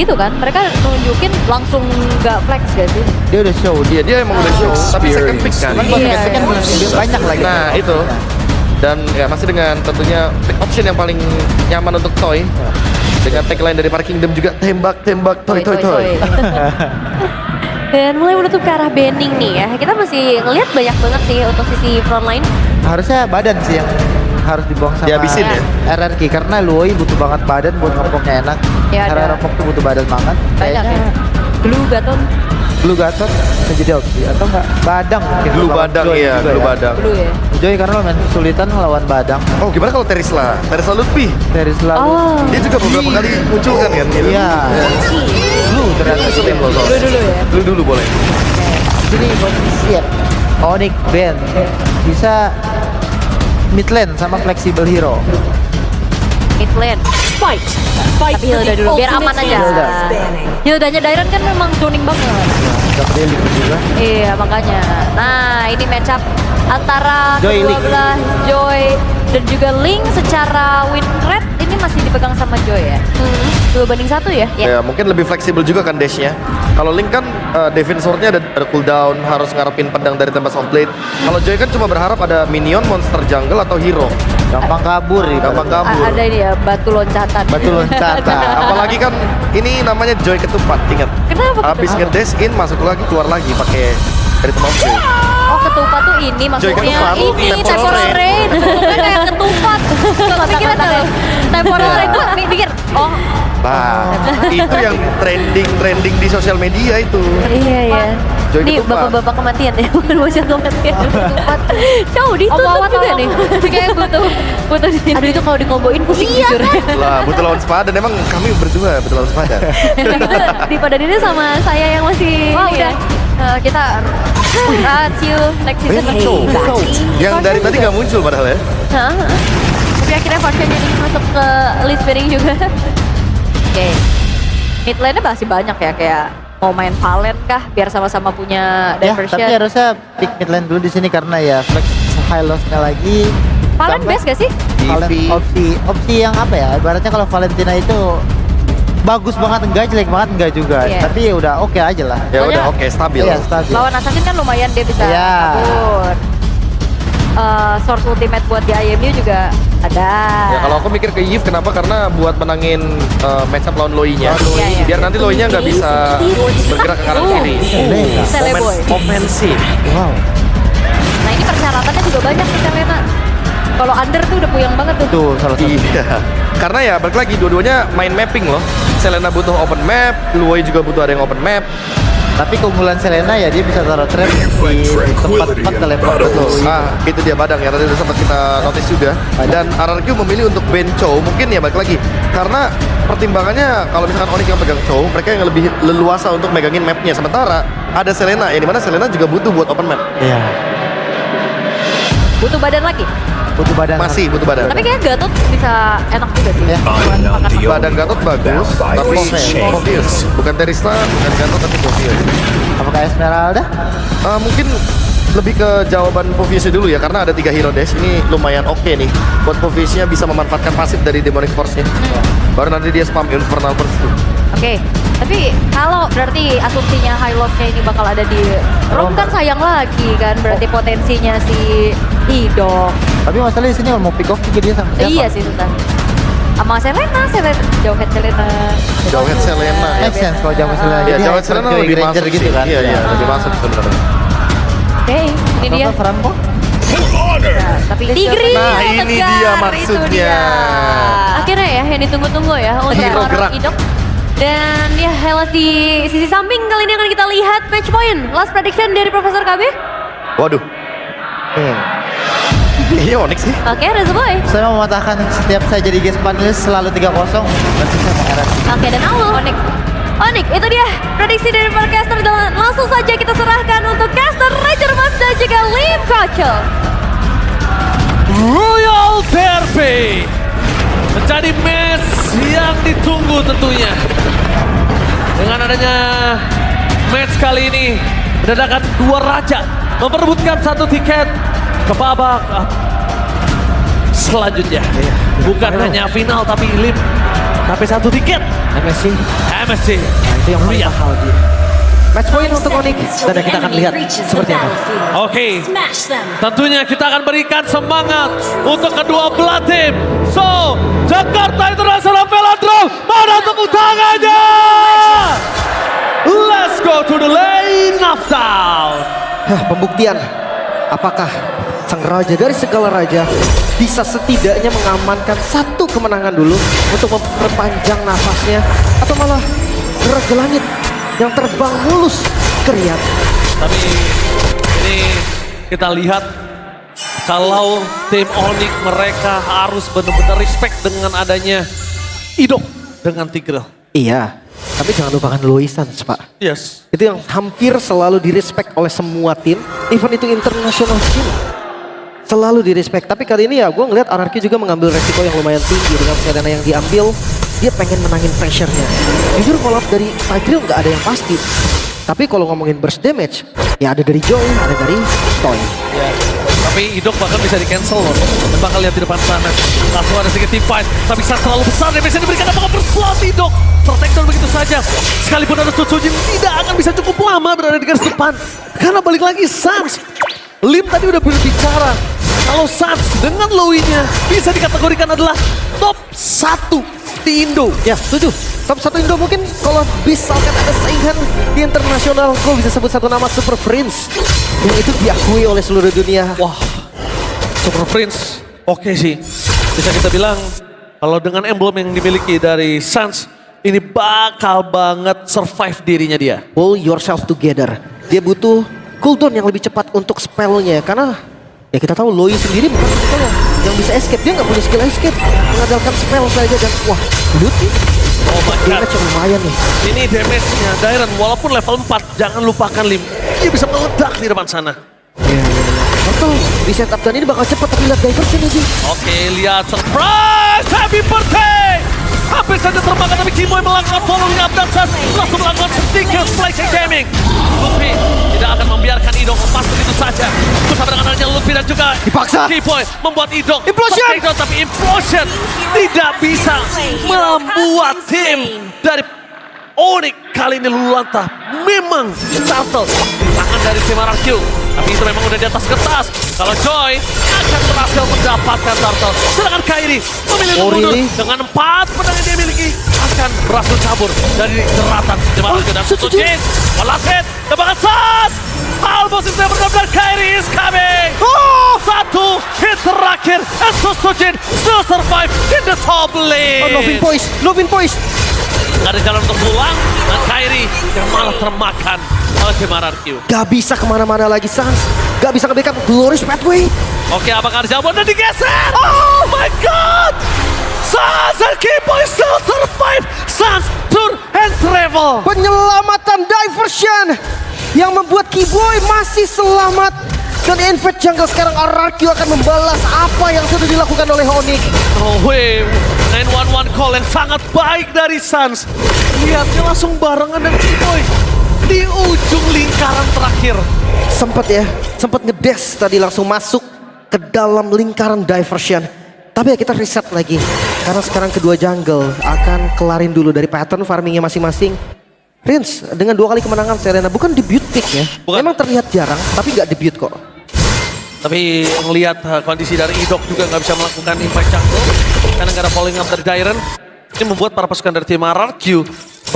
Itu kan, mereka nunjukin langsung nggak flex gak sih? Dia udah show. Dia emang udah show, tapi second pick kan. Cuman buat Iya. second pick kan belum banyak lagi. Nah itu. Dan ya masih dengan tentunya pick option yang paling nyaman untuk Toy. Dengan tagline dari Park Kingdom juga tembak toy. Dan mulai menutup ke arah Benning nih ya. Kita masih ngelihat banyak banget sih untuk sisi frontline. Harusnya badan sih yang harus dibuang sama Dihabisin ya? RRQ karena Luoi butuh banget badan buat ngopoknya enak. Ya, Karena ada. ngopok tuh butuh badan banget. Banyak ya. Blue Gaton, Blue Gatot bisa jadi opsi atau enggak Badang mungkin. Blue Lawan Badang Joy iya, juga Blue ya. Badang. Blue ya. Joy karena main kesulitan melawan Badang. Oh gimana kalau Terisla Lutfi? Dari selalu. Oh, Dia juga beberapa kali muncul kan gitu. Iya. Blue ternyata Susulin loh Blue dulu ya. Blue dulu boleh. Sini siap. Onyx Band bisa mid lane sama flexible hero. Mid lane. Fight. Tapi Hilda dulu, biar aman aja. Hilda. Hildanya Dairon kan memang tuning banget. Gak peduli juga. Iya makanya. Nah ini match up antara Joy kedua Link. belah Joy dan juga Link secara win rate ini masih dipegang sama Joy ya. 2-1 ya. Ya mungkin lebih fleksibel juga kan dashnya. Kalau Link kan defensornya ada cooldown, harus ngarepin pedang dari Tempest of Blade. Kalau Joy kan cuma berharap ada minion, monster jungle atau hero. Gampang kabur ya. Gampang kabur. Ada ini ya batu loncatan. Batu loncatan. Apalagi kan ini namanya Joy ketupat, ingat. Kenapa? Habis ngedash in masuk lagi keluar lagi pakai dari Tempest of Blade. Oh ketupat tuh ini Joy maksudnya ketupat, ini temporal temporal raid. Bukan kayak ketupat. Kalau pikir ada temporal raid tuh pikir oh Nah, itu yang trending di sosial media itu. iya iya. Joy Ini ketupat. bapak-bapak kematian ya, bukan bocah kematian. Ketupat. Jauh ditutup juga nih. Kayak butuh di sini. Aduh itu kalau dikomboin pusing jujur. Lah, butuh lawan sepadan. Emang kami berdua butuh lawan sepadan. Di padaninnya sama saya yang masih Wah, ini udah. ya. Kita see you next season. Yang dari tadi nggak muncul padahal ya. Hah? Tapi akhirnya Farsha jadi masuk ke list piring juga. Oke. Mid lane-nya masih banyak ya kayak mau main Valen kah biar sama-sama punya Ya, diversion. tapi harusnya pick mid lane dulu di sini karena ya flex high loss-nya lagi. Valen Tambah best gak sih? Valen Eevee. opsi yang apa ya? Ibaratnya kalau Valentina itu bagus banget enggak, jelek banget enggak juga. Iya. Tapi ya udah oke aja lah. Ya Soalnya- udah oke, stabil. Iya, stabil. Lawan Assassin kan lumayan dia bisa Iya. kabur. Source ultimate buat di IMU juga ada. Ya kalau aku mikir ke Yves kenapa? Karena buat menangin matchup lawan Loi-nya. Iya, iya. Biar nanti Loi-nya nggak bisa bergerak ke kanan kiri. Seleboy. Offensif. Wow. Nah ini persyaratannya juga banyak nih Selena. Kalau under tuh udah puyeng banget tuh. Itu salah satu. Iya. Karena ya balik lagi dua-duanya main mapping loh. Selena butuh open map, Loi juga butuh ada yang open map. Tapi keunggulan Selena ya dia bisa taruh trap di tempat-tempat teleport betul. Ah, itu dia Badang ya, tadi udah sempat kita notice juga. Dan RRQ memilih untuk ban Chow, mungkin ya balik lagi. Karena pertimbangannya kalau misalkan Onyx yang pegang Chow, mereka yang lebih leluasa untuk megangin mapnya. Sementara ada Selena, yang dimana Selena juga butuh buat open map. Iya. Butuh badan lagi. Butuh badan. Masih butuh badan. Tapi kayaknya Gatot bisa enak juga sih. Ya. Badan Gatot bagus, tapi Povius. Bukan Terisla, bukan Gatot, tapi Povius. Apakah Esmeralda? Mungkin lebih ke jawaban Poviusnya dulu ya, karena ada 3 hero dash. Ini lumayan oke nih. Buat Poviusnya bisa memanfaatkan pasif dari Demonic Force-nya. Baru nanti dia spam Infernal Burst tuh. Oke. Tapi kalau berarti asumsinya high loss-nya ini bakal ada di Rom kan sayang lagi kan berarti potensinya si Hidok. Tapi masalahnya di sini mau pick off juga dia sama siapa? Iya sih susah. Sama Selena jauh head Selena. Jauhead Selena. Make sense kalau jaman Selena. Ya, Jadi Jauhead hyper Selena Joy lebih Granger masuk gitu sih. kan. Iya, iya, lebih masuk sebenarnya. Oke, ini dia. Apa Franco? Nah, tapi Tigri Nah, yang ini tegar, dia itu maksudnya. dia. Akhirnya ya yang ditunggu-tunggu ya untuk Hero lawan gerak. Hidok. Dan ya Hellas di sisi samping kali ini akan kita lihat match point. Last prediction dari Profesor KB. Waduh. Kayaknya Onyx sih. Oke, Reza Boy. Saya mau mematahkan setiap saya jadi guest panelis selalu 3-0. Berarti saya mau RS. Oke, dan Awul. Onik, itu dia prediksi dari para caster. Dan langsung saja kita serahkan untuk caster Ranger Mas dan juga Lim Kacel. Royal Derby menjadi match yang ditunggu tentunya. Dengan adanya match kali ini mendatangkan 2 raja memperebutkan 1 tiket ke babak selanjutnya. Bukan hanya final tapi Lim Tapi satu tiket. MSC. MSC. Nah, itu yang paling Lihat. mahal dia. Match point untuk Onyx dan kita akan lihat seperti apa. Oke. Tentunya kita akan berikan semangat untuk kedua belah tim. So, Jakarta International Velodrome, mana tepuk tangannya? Let's go to the lane of down. Pembuktian, apakah sang raja dari segala raja bisa setidaknya mengamankan satu kemenangan dulu untuk memperpanjang nafasnya, atau malah Raja Langit yang terbang mulus ke Riyadh. Tapi ini kita lihat kalau tim Onyx mereka harus benar-benar respect dengan adanya Idok dengan Tigreal. Iya, tapi jangan lupakan Loisans, Pak. Yes. Itu yang hampir selalu direspek oleh semua tim, even itu international team. Selalu direspek, tapi kali ini ya gue ngeliat RRQ juga mengambil resiko yang lumayan tinggi dengan Serena yang diambil. Dia pengen menangin pressure-nya. Jujur kalau dari Tigreal nggak ada yang pasti. Tapi kalau ngomongin burst damage, ya ada dari Joy, ada dari Toy. Ya. Tapi Idok bahkan bisa di-cancel loh. Dan bakal lihat di depan sana. Langsung ada sedikit team fight. Tapi saat terlalu besar damage yang diberikan apakah berslot Idok. Tertakedown begitu saja. Sekalipun ada Sutsujin tidak akan bisa cukup lama berada di garis depan. Karena balik lagi Sans. Lim tadi udah berbicara. Kalau Sans dengan Lowy-nya bisa dikategorikan adalah top 1 di Indo. Ya, setuju. Top 1 Indo mungkin kalau misalkan ada saingan di internasional, gue bisa sebut satu nama Super Prince. Yang itu diakui oleh seluruh dunia. Wah, Super Prince oke sih. Bisa kita bilang kalau dengan emblem yang dimiliki dari Sans, ini bakal banget survive dirinya dia. Pull yourself together. Dia butuh cooldown yang lebih cepat untuk spellnya. Karena ya kita tahu Loy sendiri bukan skill yang bisa escape. Dia nggak punya skill escape. Mengandalkan spell saja dan wah, beauty. Oh my god. Damage yang lumayan nih. Ini damage-nya Dairon walaupun level 4, jangan lupakan Lim. Dia bisa meledak di depan sana. Betul, di setup dan ini bakal cepat tapi lihat diversion aja. Oke, lihat surprise! Happy birthday! Hampir saja termakan tapi Kimoy melakukan following up dan Sans langsung melakukan sticker flashing gaming. Luffy tidak akan membiarkan Idok lepas begitu saja. Bersama dengan adanya Luffy dan juga Dipaksa. Kimoy membuat Idok Implosion! tertakedown, tapi Implosion tidak bisa membuat tim dari Onyx kali ini luluh-lantah. Memang startle tangan dari tim RRQ. Tapi itu memang udah di atas kertas. Kalau Joy akan berhasil mendapatkan turtle. Sedangkan Kairi memilih Oh, mundur really? dengan 4 pedang yang dia miliki. Akan berhasil cabur dari jeratan tim RRQ. Dan Sutsujin melaset tembakan Sans. Almost is never done. Kairi is coming. Satu hit terakhir. And Sutsujin still survive in the top lane. Lovin Poise. Gak ada jalan untuk pulang, dan Kairi yang malah termakan oleh tim RRQ. Gak bisa kemana-mana lagi Sans. Gak bisa nge-backup Glorious Pathway. Oke, apakah ada jawaban dan digeser? Oh my god! Sans and Kimoy still survive! Sans turn and travel! Penyelamatan diversion yang membuat Keyboy masih selamat. Dan Invade Jungle sekarang RRQ akan membalas apa yang sudah dilakukan oleh Onyx. Oh wait, 911 call yang sangat baik dari Sans. Lihatnya langsung barengan dan Kimoy di ujung lingkaran terakhir. Sempat ngedes tadi langsung masuk ke dalam lingkaran diversion. Tapi ya kita reset lagi. Karena sekarang kedua jungle akan kelarin dulu dari pattern farmingnya masing-masing. Prince dengan 2 kali kemenangan Serena bukan debut pick ya. Bukan. Memang terlihat jarang tapi nggak debut kok. Tapi melihat kondisi dari Idok juga nggak bisa melakukan impact jungle karena nggak ada following up dari Dairon. Ini membuat para pasukan dari tim RRQ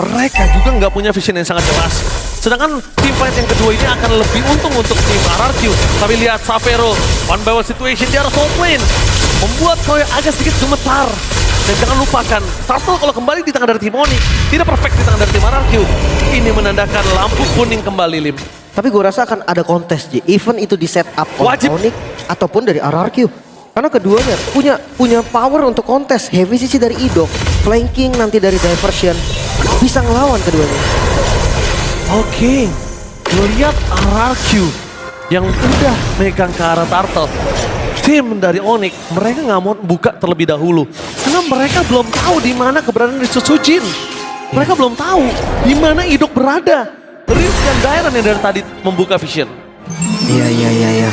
mereka juga nggak punya vision yang sangat jelas. Sedangkan tim fight yang kedua ini akan lebih untung untuk tim RRQ. Tapi lihat Savero, one by one situation di arah top lane membuat Toy agak sedikit gemetar. Dan jangan lupakan, Turtle kalau kembali di tangan dari tim Onyx tidak perfect di tangan dari tim RRQ. Ini menandakan lampu kuning kembali, Lim. Tapi gue rasa akan ada kontes Ji. Even itu di set up oleh Wajib. Onyx ataupun dari RRQ. Karena keduanya punya power untuk kontes. Heavy sisi dari Idok, flanking nanti dari diversion. Bisa ngelawan keduanya. Oke, lihat RRQ yang udah megang ke arah Turtle. Tim dari Onyx, mereka nggak mau buka terlebih dahulu. Karena mereka belum tahu di mana keberadaan dari Sutsujin. Mereka belum tahu di mana Idok berada. Riz dan Dairon yang dari tadi membuka vision. Iya.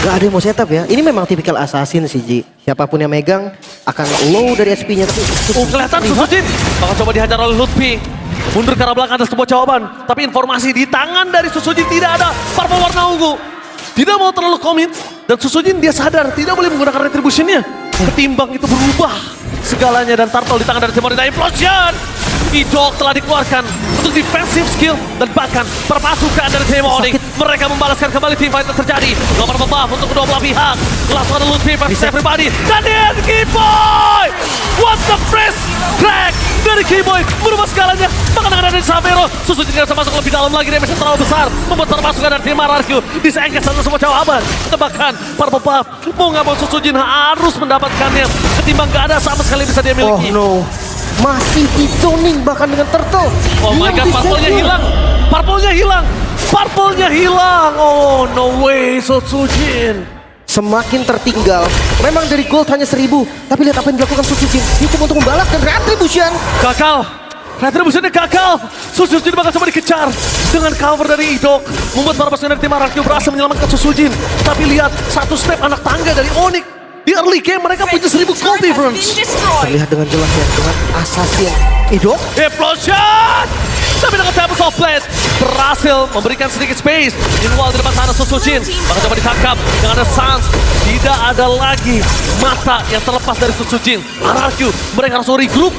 Gak ada yang mau setup ya. Ini memang tipikal assassin sih Ji. Siapapun yang megang akan low dari SP-nya. Tapi Kelihatan Susujin bakal coba dihajar oleh Lutfi. Mundur ke arah belakang ada sebuah jawaban. Tapi informasi di tangan dari Susujin tidak ada. Purple warna ungu. Tidak mau terlalu komit. Dan Susujin dia sadar tidak boleh menggunakan retributionnya. Ketimbang itu berubah segalanya. Dan turtle di tangan dari Timor Daya Implosion. Idok telah dikeluarkan untuk defensive skill dan bahkan perpasukan dari tim Onyx. Mereka membalaskan kembali team fight yang terjadi. Nomor buff untuk kedua belah pihak. Langsung ada Lutfi versus everybody. Dan dia Keyboy! What the fresh crack dari Keyboy merubah segalanya. Bahkan dengan ada Xavero, Susujin tidak bisa masuk lebih dalam lagi. Damage yang terlalu besar membuat perpasukan dari tim RRQ disengket satu semua jawaban. Bahkan para buff mau nggak mau Susujin harus mendapatkannya. Ketimbang gak ada sama sekali bisa dia miliki. Oh no. Masih di zoning bahkan dengan turtle. Oh my god, purple-nya hilang. Purple-nya hilang. Purple-nya hilang. Oh no way, Susujin. Semakin tertinggal. Memang dari gold hanya 1000. Tapi lihat apa yang dilakukan Susujin. Dia cuma untuk membalaskan retribution. Gagal. Retributionnya gagal. Susujin bakal coba dikejar. Dengan cover dari Idok. Membuat para pasukan dari tim RRQ berhasil menyelamatkan Susujin. Tapi lihat, satu step anak tangga dari Onyx. Di early game mereka punya 1000 gold difference. Terlihat dengan jelas ya. Dengan assassin. Idok. Implosion! Tapi dengan Tempest of Blade berhasil memberikan sedikit space. Meanwhile di depan sana Susujin bakal coba ditangkap dengan ada Sans. Tidak ada lagi mata yang terlepas dari Susujin. RRQ mereka harus regroup.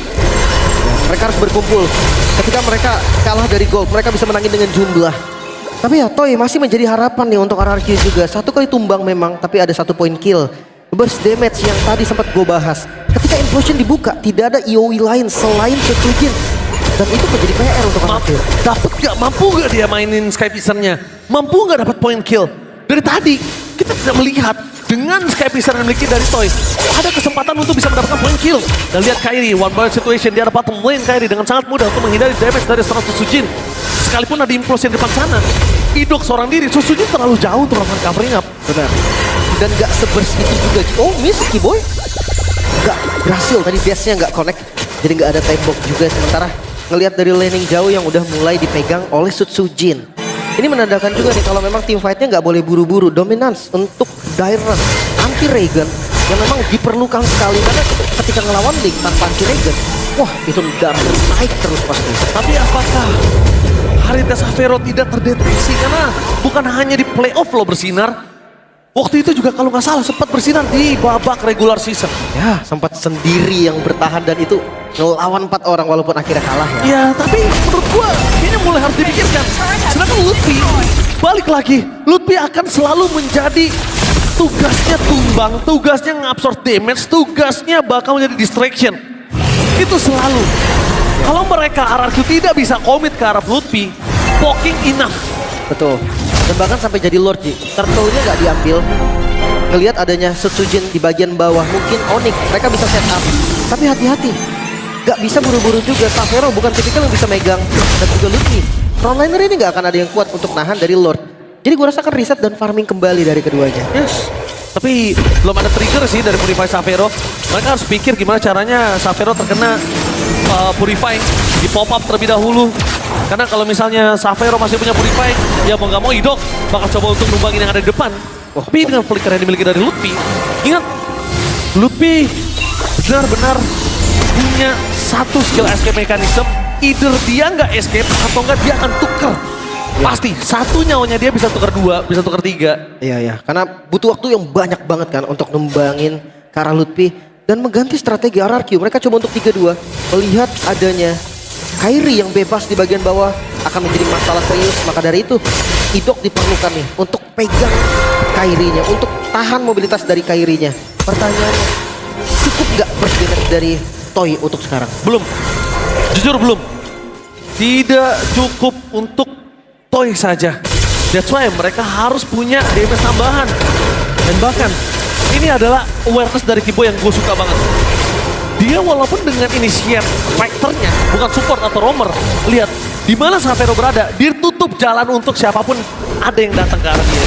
Mereka harus berkumpul. Ketika mereka kalah dari gold, mereka bisa menangin dengan jumlah. Tapi ya Toy masih menjadi harapan nih untuk RRQ juga. Satu kali tumbang memang, tapi ada 1 poin kill. Burst damage yang tadi sempat gue bahas. Ketika implosion dibuka, tidak ada EOE lain selain Susujin. Dan itu menjadi PR untuk RRQ. Dapat gak? Mampu gak dia mainin Sky Piscernya? Mampu gak dapat point kill? Dari tadi kita tidak melihat dengan Sky Piscer yang dimiliki dari Toy ada kesempatan untuk bisa mendapatkan point kill. Dan lihat Kairi, one ball situation dia ada bottom lane Kairi dengan sangat mudah untuk menghindari damage dari seorang Susujin. Sekalipun ada implosion di depan sana, Idok seorang diri, Susujin terlalu jauh untuk melakukan covering up. Benar. Dan gak sebers itu juga. Oh miss Keyboy. Gak berhasil tadi dash-nya gak connect. Jadi gak ada tembok juga. Sementara ngelihat dari laning jauh yang udah mulai dipegang oleh Susujin. Ini menandakan juga nih kalau memang team fight-nya gak boleh buru-buru. Dominance untuk Dairon anti Regen yang memang diperlukan sekali. Karena ketika ngelawan Link tanpa anti Regen, wah itu darah naik terus pasti. Tapi apakah Harita Xavero tidak terdeteksi? Karena bukan hanya di playoff lo bersinar. Waktu itu juga kalau nggak salah sempat bersinar di babak regular season. Ya sempat sendiri yang bertahan dan itu ngelawan 4 orang walaupun akhirnya kalah ya. Ya tapi menurut gua ini mulai harus dipikirkan. Sedangkan Lutfi balik lagi. Lutfi akan selalu menjadi tugasnya tumbang, tugasnya ngabsorb damage, tugasnya bakal menjadi distraction. Itu selalu. Kalau mereka RRQ tidak bisa komit ke arah Lutfi, poking enough. Betul. Dan bahkan sampai jadi Lord Ji. Turtle-nya nggak diambil. Ngelihat adanya Susujin di bagian bawah. Mungkin Onyx mereka bisa set up. Tapi hati-hati. Gak bisa buru-buru juga. Xavero bukan tipikal yang bisa megang. Dan juga Lutfi. Frontliner ini nggak akan ada yang kuat untuk nahan dari Lord. Jadi gue rasakan reset dan farming kembali dari keduanya. Yes. Tapi belum ada trigger sih dari Purify Xavero. Mereka harus pikir gimana caranya Xavero terkena Purify di pop up terlebih dahulu. Karena kalau misalnya Xavero masih punya Purify, ya mau nggak mau Idok bakal coba untuk numbangin yang ada di depan. Tapi dengan flicker yang dimiliki dari Lutfi, ingat Lutfi benar-benar punya satu skill escape mechanism. Either dia nggak escape atau nggak dia akan tuker. Pasti satu nyawanya dia bisa tuker 2, bisa tuker 3. Iya. Karena butuh waktu yang banyak banget kan untuk numbangin ke arah Lutfi. Dan mengganti strategi RRQ. Mereka coba untuk 3-2. Melihat adanya Kairi yang bebas di bagian bawah akan menjadi masalah serius. Maka dari itu Idok diperlukan nih untuk pegang Kairinya, untuk tahan mobilitas dari Kairinya. Pertanyaannya, cukup nggak burst damage dari Toy untuk sekarang? Belum. Jujur belum. Tidak cukup untuk Toy saja. That's why mereka harus punya damage tambahan. Dan bahkan ini adalah awareness dari Keyboy yang gue suka banget. Dia walaupun dengan initiate factornya bukan support atau roamer, lihat di mana Xavero berada, dia tutup jalan untuk siapapun ada yang datang ke arah dia.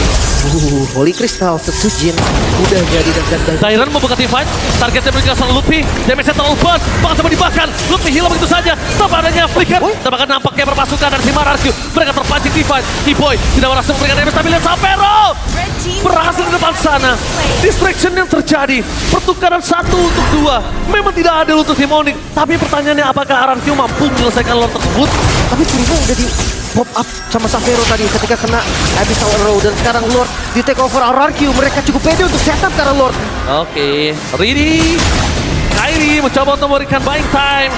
Holy Crystal, Setsujin udah jadi dan Dairen membuka team fight, targetnya berikan sama Luffy, damage-nya terlalu bus, bakal coba dibakar, Luffy hilang begitu saja, tanpa adanya flicker, tanpa nampaknya perpasukan dari tim RRQ, mereka terpancing team fight, Keyboy tidak berhasil memberikan damage, tapi lihat Sapero berhasil di depan sana, distraction yang terjadi, pertukaran 1 untuk 2, memang tidak adil untuk tim Onyx, tapi pertanyaannya apakah RRQ mampu menyelesaikan lore tersebut? tapi Kuriboh udah di pop up sama Sapero tadi ketika kena Abyssal Arrow dan sekarang Lord di take over RRQ. Mereka cukup pede untuk setup karena Lord. Oke, ready. Kairi mencoba untuk memberikan buying time.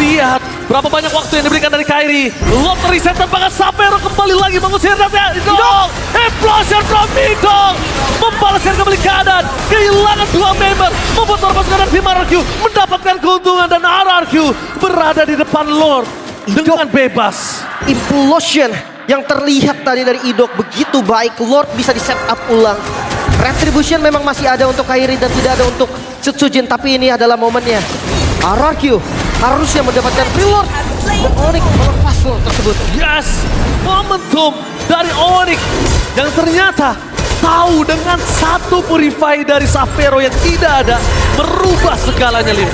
Lihat berapa banyak waktu yang diberikan dari Kairi. Lot reset dan bahkan Sapero kembali lagi mengusir datanya. Idong! Explosion from Idong! Membalaskan kembali keadaan. Kehilangan 2 member. Membuat perpasukan dari tim RRQ mendapatkan keuntungan dan RRQ berada di depan Lord dengan bebas. Implosion yang terlihat tadi dari Idok begitu baik. Lord bisa di set up ulang. Retribution memang masih ada untuk Kairi dan tidak ada untuk Setsujin, tapi ini adalah momennya. RRQ harusnya mendapatkan free Lord dan Onyx melepas Lord tersebut. Yes, momentum dari Onyx yang ternyata tahu dengan satu purify dari Sapero yang tidak ada merubah segalanya, Lim.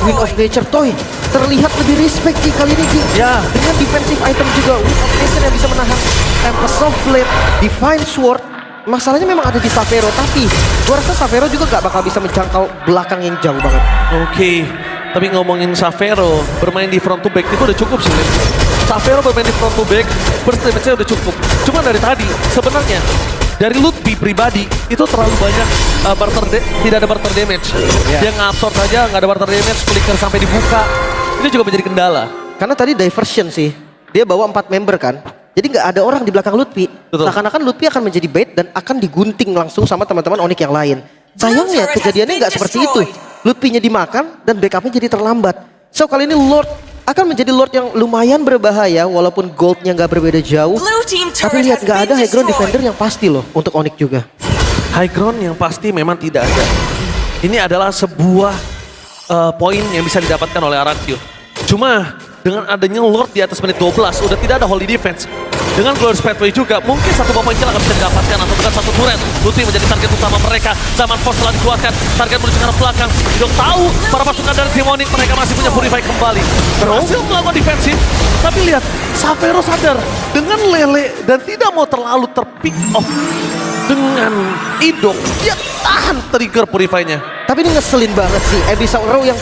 Wind of Nature Toy terlihat lebih respect sih kali ini, Ji. Ya. Dengan defensive item juga, Wind of Nature yang bisa menahan Tempest of Blade, Divine Sword. Masalahnya memang ada di Sapero, tapi gua rasa Sapero juga gak bakal bisa menjangkau belakang yang jauh banget. Oke, tapi ngomongin Sapero bermain di front to back itu udah cukup sih, Lim. Sapero bermain di front to back, burst damage-nya udah cukup. Cuma dari tadi sebenarnya dari Lutfi pribadi itu terlalu banyak tidak ada barter damage. Dia ngabsorb saja, nggak ada barter damage, flicker sampai dibuka. Ini juga menjadi kendala. Karena tadi diversion sih, dia bawa 4 member kan. Jadi nggak ada orang di belakang Lutfi. Betul. Seakan-akan Lutfi akan menjadi bait dan akan digunting langsung sama teman-teman Onyx yang lain. Sayangnya kejadiannya nggak seperti itu. Lutfi-nya dimakan dan backupnya jadi terlambat. So kali ini Lord akan menjadi Lord yang lumayan berbahaya walaupun goldnya nggak berbeda jauh. Tapi lihat nggak ada high ground defender yang pasti loh untuk Onyx juga. High ground yang pasti memang tidak ada. Ini adalah sebuah poin yang bisa didapatkan oleh RRQ. Cuma dengan adanya Lord di atas menit 12 udah tidak ada holy defense. Dengan Glorious Pathway juga mungkin satu poin kill akan bisa didapatkan atau bukan satu turret. Lutfi menjadi target utama mereka. Zaman Force telah dikeluarkan. Target menuju ke arah belakang. Tidak tahu para pasukan dari tim Onyx mereka masih punya Purify kembali. Berhasil melakukan defensif. Tapi lihat, Sapero sadar dengan Lele dan tidak mau terlalu terpick off dengan Idok. Dia tahan trigger Purify-nya. Tapi ini ngeselin banget sih Abyssal Arrow yang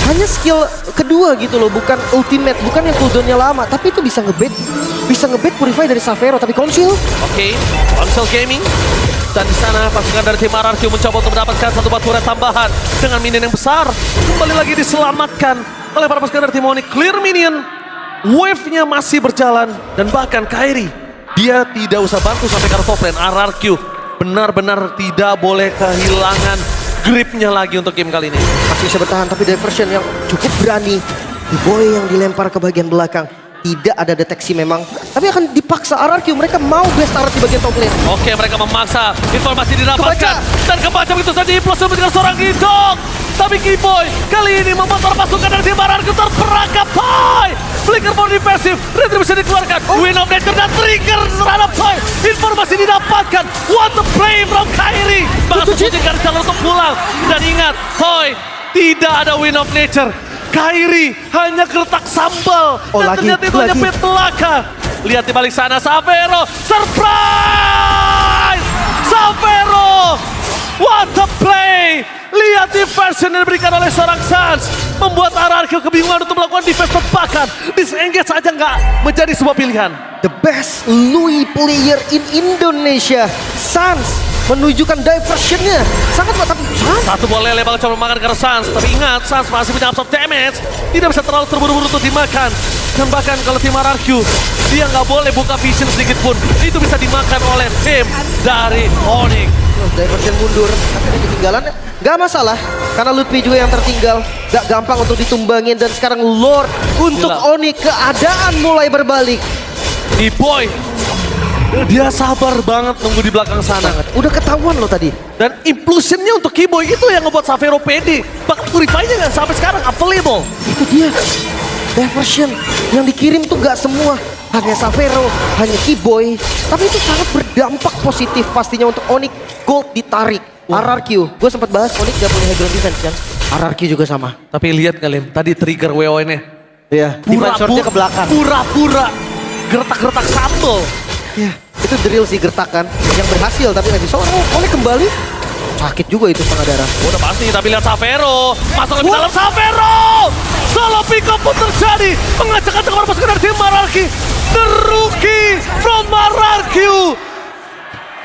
hanya skill kedua gitu loh, bukan ultimate, bukan yang cooldownnya lama, tapi itu bisa ngebait Purify dari Sapero, tapi Conceal. Oke, Console Gaming. Dan di sana pasukan dari tim RRQ mencoba untuk mendapatkan satu batu turret tambahan dengan minion yang besar. Kembali lagi diselamatkan oleh para pasukan dari tim Onyx. Clear minion. Wave-nya masih berjalan dan bahkan Kairi dia tidak usah bantu sampai ke top lane. RRQ benar-benar tidak boleh kehilangan gripnya lagi untuk game kali ini. Masih bisa bertahan, tapi diversion yang cukup berani. Boy yang dilempar ke bagian belakang. Tidak ada deteksi memang, tapi akan dipaksa RRQ. Mereka mau best turret di bagian top lane. Oke, mereka memaksa. Informasi didapatkan. Kebaca. Dan kebaca begitu saja implosion dengan seorang Idok. Tapi Keyboy kali ini membuat para pasukan dari tim RRQ terperangkap. Boy! Flicker more defensive. Retribution dikeluarkan. Wind of Nature dan trigger terhadap Boy. Informasi didapatkan. What the play from Kairi. Bahkan Setsujin garis jalan untuk pulang. Dan ingat, Toy tidak ada Wind of Nature. Kairi hanya gertak sambal. Oh, Dan lagi, ternyata itu hanya lagi. pit belaka. Lihat di balik sana Sapero. Surprise! Sapero! What a play! Lihat diversion yang diberikan oleh seorang Sans. Membuat RRQ kebingungan untuk melakukan defense tebakan. Disengage saja nggak menjadi sebuah pilihan. The best Louis player in Indonesia, Sans, menunjukkan diversionnya sangat mantap. Satu bola Lele bakal coba memakan ke Sans. Tapi ingat, Sans masih punya absorb damage. Tidak bisa terlalu terburu-buru untuk dimakan. Dan bahkan kalau tim RRQ, dia nggak boleh buka vision sedikit pun. Itu bisa dimakan oleh tim dari Onyx. Diversion mundur, akhirnya ketinggalan. Gak masalah, karena Lutfi juga yang tertinggal. Gak gampang untuk ditumbangin dan sekarang Lord untuk Gila. Onyx. Keadaan mulai berbalik. Boy, dia sabar banget nunggu di belakang sana. Udah ketahuan loh tadi. Dan implosionnya untuk Keyboy itu yang ngebuat Sapero pede. Bahkan Purify-nya nggak sampai sekarang available. Itu dia. Diversion yang dikirim tuh gak semua. hanya Xavero, hanya Keyboy. Tapi itu sangat berdampak positif pastinya untuk Onyx. Gold ditarik. RRQ, gue sempat bahas Onyx gak punya high ground defense kan. RRQ juga sama. Tapi lihat kalian, tadi trigger WON-nya. Iya, defense shotnya ke belakang. Pura-pura gertak-gertak sambel. Ya, itu drill sih gertakan yang berhasil tapi nggak bisa. Oh, Onyx kembali. Sakit juga itu setengah darah. Udah pasti, tapi lihat Xavero. Masuk lebih dalam Xavero. Solo pick up pun terjadi. Mengacak-acak orang pasukan dari tim Mararki. The rookie from Mararki.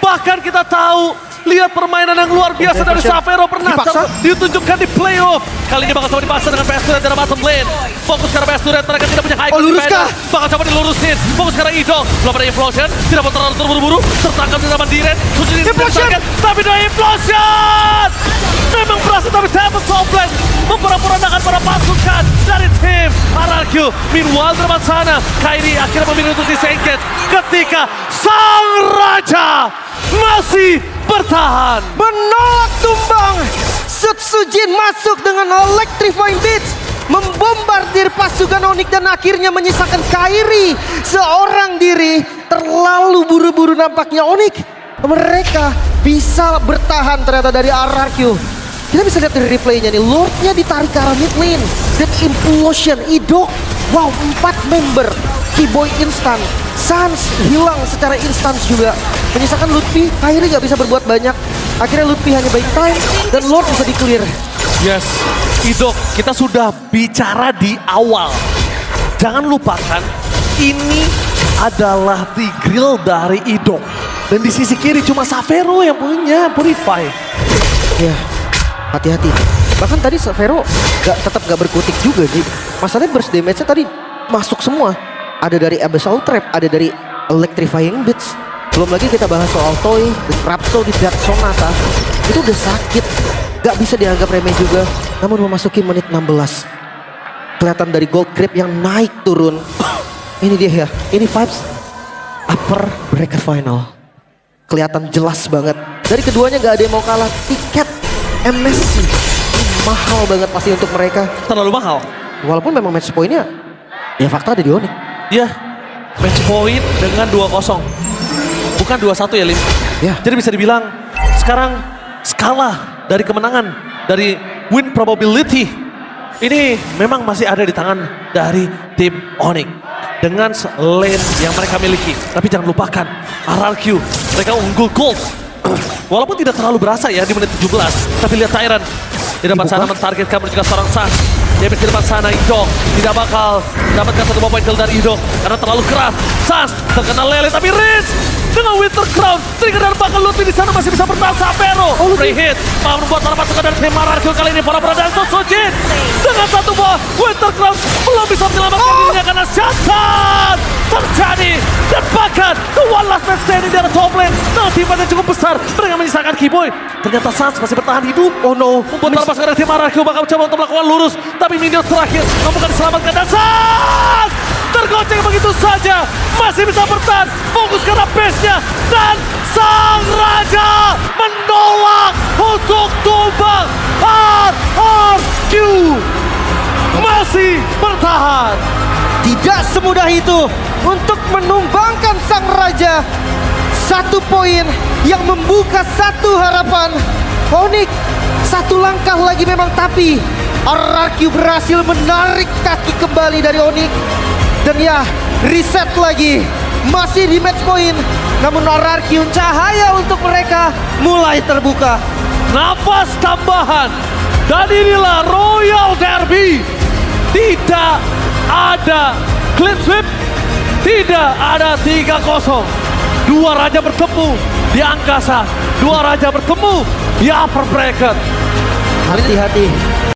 Bahkan kita tahu, lihat permainan yang luar biasa dari Xavero pernah Dipaksa. ditunjukkan di playoff. Kali ini bakal coba dipaksa dengan PS Turret dari bottom lane. Fokus karena PS Turret, mereka tidak punya high ground lurus defender. kah? Bakal coba dilurusin. Fokus karena Idol. Belum ada implosion. Tidak mau terlalu terburu-buru. Tertangkap di dalam Diren. Implosion! Tapi ada implosion! Memang berhasil tapi Devil Soulblade memporak-porandakan para pasukan dari tim RRQ. Meanwhile di depan sana, Kairi akhirnya memilih untuk disengket ketika Sang Raja masih bertahan. Menolak tumbang. Sutsujin masuk dengan electrifying beats. Membombardir pasukan Onyx dan akhirnya menyisakan Kairi seorang diri. Terlalu buru-buru nampaknya Onyx. Mereka bisa bertahan ternyata dari RRQ. Kita bisa lihat dari replaynya nih, Lordnya ditarik ke arah mid lane. Dan Implosion, Idok, wow 4 member. Keyboy instan, Sans hilang secara instan juga. Menyisakan Lutfi, Kairi gak bisa berbuat banyak. Akhirnya Lutfi hanya buying time dan Lord bisa di-clear. Yes, Idok, kita sudah bicara di awal. Jangan lupakan, ini adalah the grill dari Idok. Dan di sisi kiri cuma Xavero yang punya Purify. Ya, hati-hati. Bahkan tadi Xavero tetap gak berkutik juga sih. Masalahnya burst damage-nya tadi masuk semua. Ada dari Abyssal Trap, ada dari Electrifying Beats. Belum lagi kita bahas soal Toy, Rhapsody, Dark Sonata. Itu udah sakit. Gak bisa dianggap remeh juga. Namun memasuki menit 16. Kelihatan dari Gold Grip yang naik turun. Ini dia ya, ini vibes upper bracket final. Kelihatan jelas banget. Dari keduanya gak ada yang mau kalah. Tiket MSC mahal banget pasti untuk mereka. Terlalu mahal. Walaupun memang match point-nya ya fakta ada di Onyx. Ya, match point dengan 2-0. Bukan 2-1 ya, Lim. Ya. Jadi bisa dibilang sekarang skala dari kemenangan, dari win probability ini memang masih ada di tangan dari tim Onyx dengan lane yang mereka miliki. Tapi jangan lupakan RRQ, mereka unggul gold. Walaupun tidak terlalu berasa ya di menit 17, tapi lihat Tyrant di depan sana mentargetkan juga seorang Sans. Dia di depan sana, Idok tidak bakal mendapatkan satu poin kill dari Idok karena terlalu keras. Sans terkena lele tapi Riz dengan Winter Crown trigger dan bakal Lutfi di sana masih bisa bertahan. Xavero free hit mau membuat para pasukan dari tim RRQ kali ini para dan Sutsujin dengan satu buah Winter Crown belum bisa menyelamatkan dirinya karena Shantan terjadi dan bahkan the one last man standing di atas top lane. Nah, timnya cukup besar mereka menyisakan Keyboy. Ternyata Sans masih bertahan hidup. Oh no, membuat para pasukan dari tim RRQ bakal mencoba untuk melakukan lurus tapi minion terakhir bukan diselamatkan dan Sans tergoceng begitu saja. Masih bisa bertahan, fokus karena base-nya dan Sang Raja menolak untuk tumbang. RRQ masih bertahan. Tidak semudah itu untuk menumbangkan Sang Raja. Satu poin yang membuka satu harapan. Onyx satu langkah lagi memang, tapi RRQ berhasil menarik kaki kembali dari Onyx. Dan ya, reset lagi. Masih di match point. Namun RRQ cahaya untuk mereka mulai terbuka. Nafas tambahan. Dan inilah Royal Derby. Tidak ada clean sweep. Tidak ada 3-0. Dua raja bertemu di angkasa. Dua raja bertemu di upper bracket. Hati-hati.